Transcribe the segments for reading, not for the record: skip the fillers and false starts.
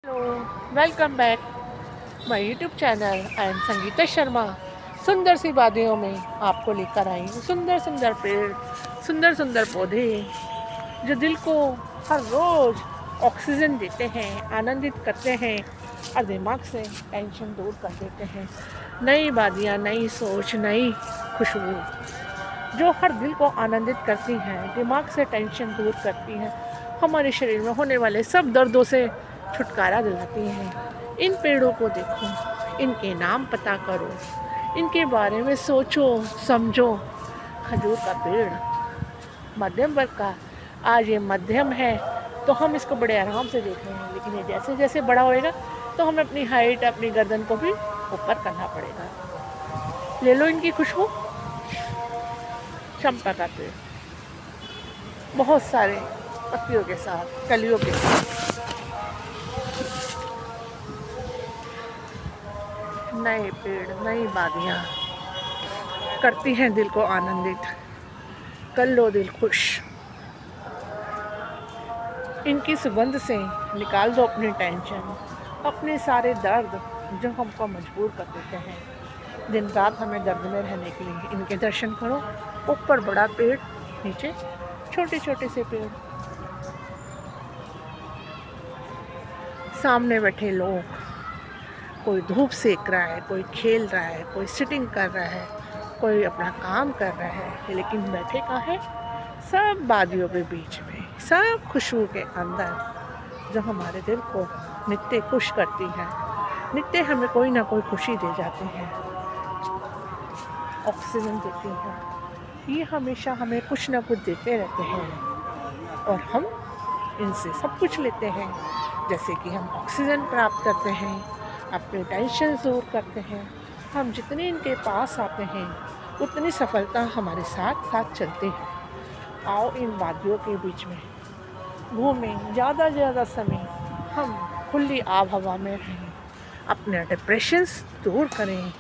Hello, welcome back my YouTube channel. I am Sangeeta Sharma. सुंदर सी वादियों में आपको लेकर आई हूँ सुंदर सुंदर पेड़, सुंदर सुंदर पौधे जो दिल को हर रोज़ ऑक्सीजन देते हैं, आनंदित करते हैं और दिमाग से टेंशन दूर कर देते हैं। नई वादियाँ, नई सोच, नई खुशबू जो हर दिल को आनंदित करती हैं, दिमाग से टेंशन दूर करती हैं, हमारे शरीर में होने वाले सब दर्दों से छुटकारा दिलाती हैं। इन पेड़ों को देखो, इनके नाम पता करो, इनके बारे में सोचो, समझो। खजूर का पेड़ मध्यम वर्ग का, आज ये मध्यम है तो हम इसको बड़े आराम से देख रहे हैं, लेकिन ये जैसे जैसे बड़ा होएगा तो हमें अपनी हाइट, अपनी गर्दन को भी ऊपर करना पड़ेगा। ले लो इनकी खुशबू। चंपा का पेड़ बहुत सारे पत्तियों के साथ, कलियों के साथ, नए पेड़, नई वादियाँ करती हैं दिल को आनंदित। कर लो दिल खुश। इनकी सुगंध से निकाल दो अपनी टेंशन, अपने सारे दर्द जो हमको मजबूर कर देते हैं। दिन रात हमें दर्द में रहने के लिए इनके दर्शन करो। ऊपर बड़ा पेड़, नीचे छोटे छोटे से पेड़, सामने बैठे लोग, कोई धूप सेक रहा है, कोई खेल रहा है, कोई सिटिंग कर रहा है, कोई अपना काम कर रहा है, लेकिन बैठे कहाँ है? सब वादियों के बीच में, सब खुशबू के अंदर, जो हमारे दिल को नित्य खुश करती हैं, नित्य हमें कोई ना कोई खुशी दे जाती हैं, ऑक्सीजन देती हैं। ये हमेशा हमें कुछ ना कुछ देते रहते हैं और हम इनसे सब कुछ लेते हैं। जैसे कि हम ऑक्सीजन प्राप्त करते हैं, अपने टेंशन दूर करते हैं। हम जितने इनके पास आते हैं उतनी सफलता हमारे साथ साथ चलती है। आओ इन वादियों के बीच में घूमें, ज़्यादा से ज़्यादा समय हम खुली आब हवा में रहें, अपने डिप्रेशंस दूर करें,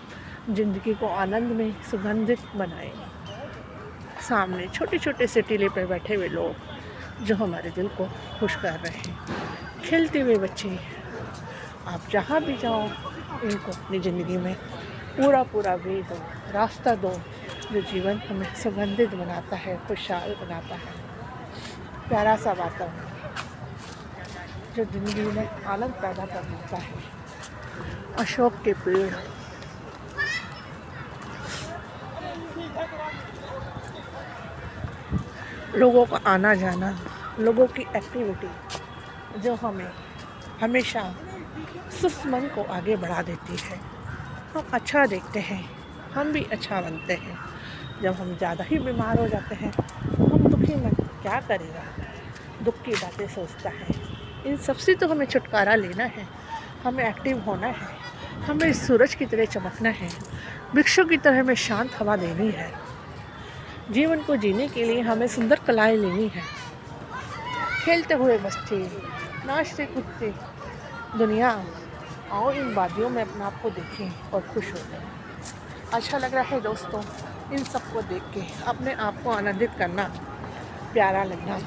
ज़िंदगी को आनंद में सुगंधित बनाएं। सामने छोटे छोटे से टीले पर बैठे हुए लोग जो हमारे दिल को खुश कर रहे हैं, खेलते हुए बच्चे, आप जहाँ भी जाओ इनको अपनी ज़िंदगी में पूरा पूरा वे दो, रास्ता दो, जो जीवन हमें सुगंधित बनाता है, खुशहाल बनाता है। प्यारा सा वातावरण जो ज़िंदगी में आनंद पैदा कर देता है। अशोक के पेड़, लोगों का आना जाना, लोगों की एक्टिविटी जो हमें हमेशा सुस्त मन को आगे बढ़ा देती है। हम अच्छा देखते हैं, हम भी अच्छा बनते हैं। जब हम ज़्यादा ही बीमार हो जाते हैं तो हम दुखी मन क्या करेगा, दुख की बातें सोचता है। इन सब से तो हमें छुटकारा लेना है, हमें एक्टिव होना है, हमें सूरज की तरह चमकना है, वृक्षों की तरह हमें शांत हवा देनी है। जीवन को जीने के लिए हमें सुंदर कलाएं लेनी है। खेलते हुए बच्चे, नाचते कूदते दुनिया, आओ इन वादियों में अपने आप को देखें और खुश हो जाएं। अच्छा लग रहा है दोस्तों, इन सब को देख के अपने आप को आनंदित करना, प्यारा लगना।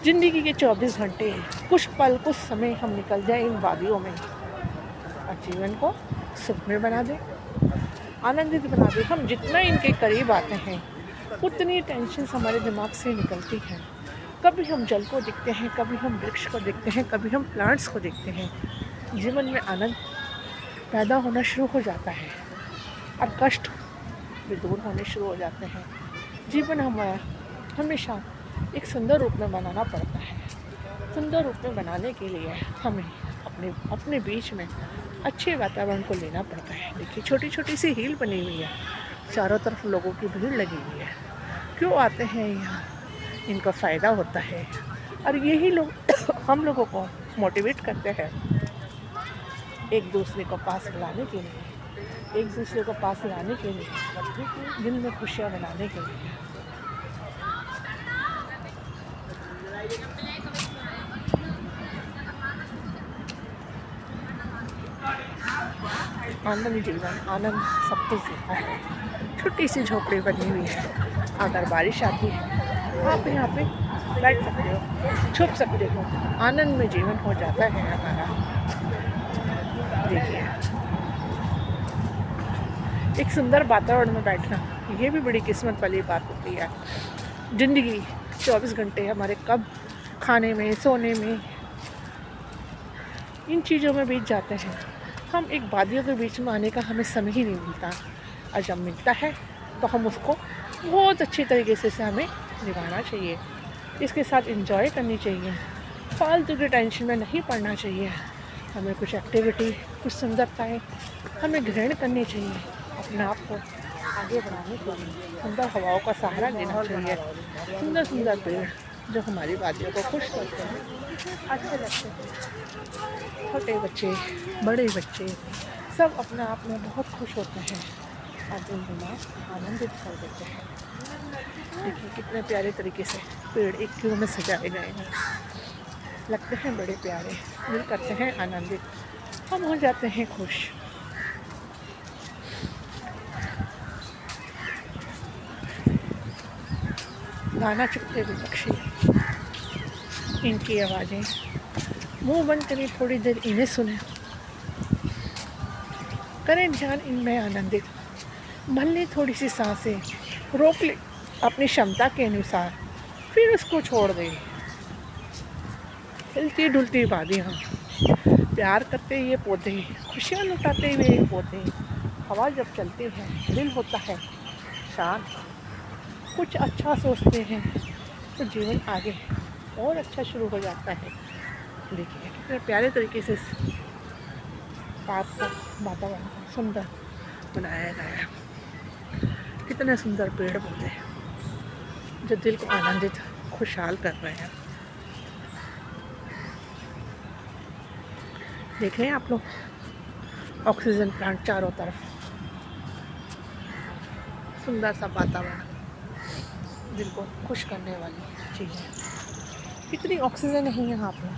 ज़िंदगी के 24 घंटे, कुछ पल, कुछ समय हम निकल जाए इन वादियों में और जीवन को सुखमय बना दें, आनंदित बना दें। हम जितना इनके करीब आते हैं उतनी टेंशन हमारे दिमाग से निकलती है। कभी हम जल को देखते हैं, कभी हम वृक्ष को देखते हैं, कभी हम प्लांट्स को देखते हैं। जीवन में आनंद पैदा होना शुरू हो जाता है और कष्ट भी दूर होने शुरू हो जाते हैं। जीवन हमारा हमेशा एक सुंदर रूप में बनाना पड़ता है। सुंदर रूप में बनाने के लिए हमें अपने अपने बीच में अच्छे वातावरण को लेना पड़ता है। देखिए छोटी छोटी सी हील बनी हुई है, चारों तरफ लोगों की भीड़ लगी हुई है। क्यों आते हैं यहाँ? इनका फ़ायदा होता है और यही लोग हम लोगों को मोटिवेट करते हैं एक दूसरे को पास लाने के लिए, एक दूसरे को पास लाने के लिए, दिल में खुशियाँ बनाने के लिए। आनंद जीवन, आनंद सब कुछ देता है। छोटी सी झोपड़ी बनी हुई है, अगर बारिश आती है आप यहाँ पे बैठ सकते हो, छुप सकते हो, आनंद में जीवन हो जाता है हमारा। देखिए, एक सुंदर वातावरण में बैठना, ये भी बड़ी किस्मत वाली बात होती है। ज़िंदगी 24 घंटे हमारे कब खाने में, सोने में, इन चीज़ों में बीत जाते हैं। हम एक वादियों के बीच में आने का हमें समय ही नहीं मिलता, और जब मिलता है तो हम उसको बहुत अच्छी तरीके से हमें निभाना चाहिए, इसके साथ एंजॉय करनी चाहिए, फालतू के टेंशन में नहीं पड़ना चाहिए। हमें कुछ एक्टिविटी, कुछ सुंदरताएँ हमें ग्रहण करनी चाहिए, अपने आप को आगे बढ़ाने के लिए सुंदर हवाओं का सहारा लेना चाहिए। सुंदर सुंदर पेड़ जो हमारी वादियों को खुश करते हैं, अच्छे लगते हैं। छोटे बच्चे, बड़े बच्चे सब अपने आप में बहुत खुश होते हैं और दिन दिमाग आनंदित कर देते हैं। देखिए कितने प्यारे तरीके से पेड़ एक क्यों में सजाए गए हैं, लगते हैं बड़े प्यारे, दिल करते हैं आनंदित, हम हो जाते हैं खुश। गाना चुगते हुए पक्षी, इनकी आवाज़ें, मुंह बंद करें थोड़ी देर इन्हें सुने, करें ध्यान इनमें आनंदित, भर लें थोड़ी सी सांसें, रोक लें अपनी क्षमता के अनुसार, फिर उसको छोड़ दें। हिलती डुलती वादियाँ, प्यार करते ये पौधे, खुशियाँ लुटाते हुए ये पौधे, हवा जब चलती है दिल होता है शांत, कुछ अच्छा सोचते हैं तो जीवन आगे और अच्छा शुरू हो जाता है। देखिए कितने प्यारे तरीके से पार्क का वातावरण सुंदर बनाया गया है, कितने सुंदर पेड़ पौधे जो दिल को आनंदित, खुशहाल कर रहे हैं। देख रहे हैं आप लोग, ऑक्सीजन प्लांट चारों तरफ, सुंदर सा वातावरण, दिल को खुश करने वाली चीज़ें। इतनी ऑक्सीजन नहीं है यहाँ पर,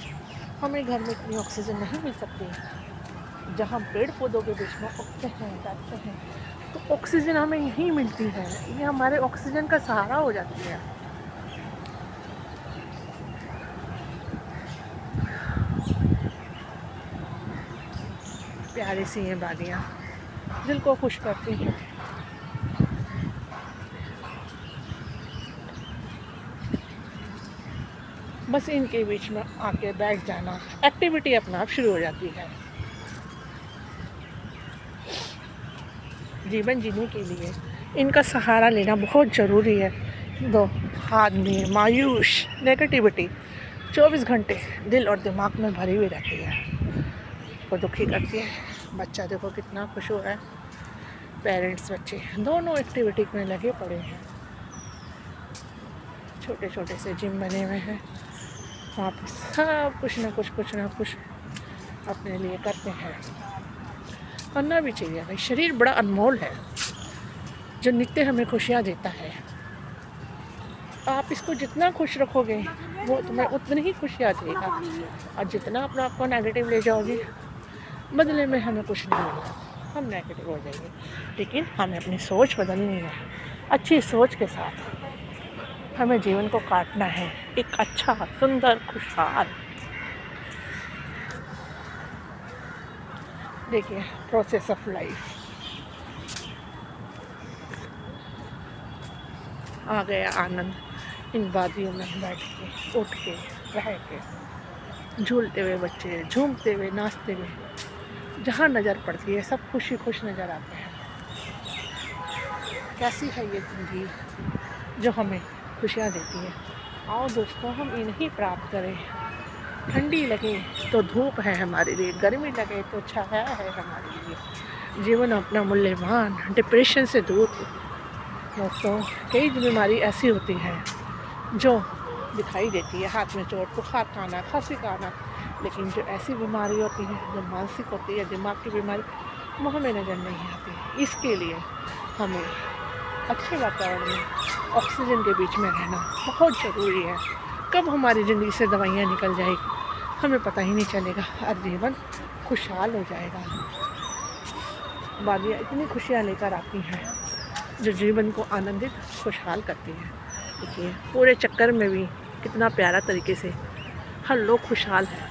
हमें घर में इतनी ऑक्सीजन नहीं मिल सकती। जहाँ पेड़ पौधों के बीच में उगते हैं, जाते हैं, तो ऑक्सीजन हमें यहीं मिलती है, ये हमारे ऑक्सीजन का सहारा हो जाती है। प्यारी सी ये वादियाँ दिल को खुश करती हैं। बस इनके बीच में आके बैठ जाना, एक्टिविटी अपना आप शुरू हो जाती है। जीवन जीने के लिए इनका सहारा लेना बहुत ज़रूरी है। दो आदमी मायूस नेगेटिविटी 24 घंटे दिल और दिमाग में भरी हुई रहती है, को दुखी करती है। बच्चा देखो कितना खुश हो रहा है, पेरेंट्स बच्चे दोनों एक्टिविटी में लगे पड़े हैं। छोटे छोटे से जिम बने हुए हैं, वहाँ पर सब कुछ ना कुछ अपने लिए करते हैं, करना भी चाहिए भाई। शरीर बड़ा अनमोल है जो नित्य हमें खुशियाँ देता है। आप इसको जितना खुश रखोगे वो तुम्हें उतनी ही खुशियाँ देगा, और जितना अपना आपको नेगेटिव ले जाओगे बदले में हमें कुछ नहीं मिलेगा, हम नेगेटिव हो जाएंगे। लेकिन हमें अपनी सोच बदलनी है, अच्छी सोच के साथ हमें जीवन को काटना है, एक अच्छा सुंदर खुशहाल। देखिए प्रोसेस ऑफ लाइफ, आ गया आनंद इन वादियों में बैठ के, उठ के, रह के, झूलते हुए बच्चे, झूमते हुए, नाचते हुए, जहाँ नज़र पड़ती है सब खुशी खुश नज़र आते हैं। कैसी है ये ज़िंदगी जो हमें खुशियाँ देती है। आओ दोस्तों हम इन्हें प्राप्त करें। ठंडी लगे तो धूप है हमारे लिए, गर्मी लगे तो छाया है हमारे लिए। जीवन अपना मूल्यवान, डिप्रेशन से दूर। दोस्तों कई बीमारी ऐसी होती है जो दिखाई देती है, हाथ में चोट, बुखार का आना, खांसी का आना, लेकिन जो ऐसी बीमारी होती है जो मानसिक होती है, दिमाग की बीमारी, वो हमें नज़र नहीं आती। इसके लिए हमें अच्छे वातावरण में ऑक्सीजन के बीच में रहना बहुत ज़रूरी है। कब हमारी ज़िंदगी से दवाइयाँ निकल जाएगी हमें पता ही नहीं चलेगा, और जीवन खुशहाल हो जाएगा। वादियाँ इतनी खुशियाँ लेकर आती हैं जो जीवन को आनंदित, खुशहाल करती हैं। देखिए पूरे चक्कर में भी कितना प्यारा तरीके से हर लोग खुशहाल हैं।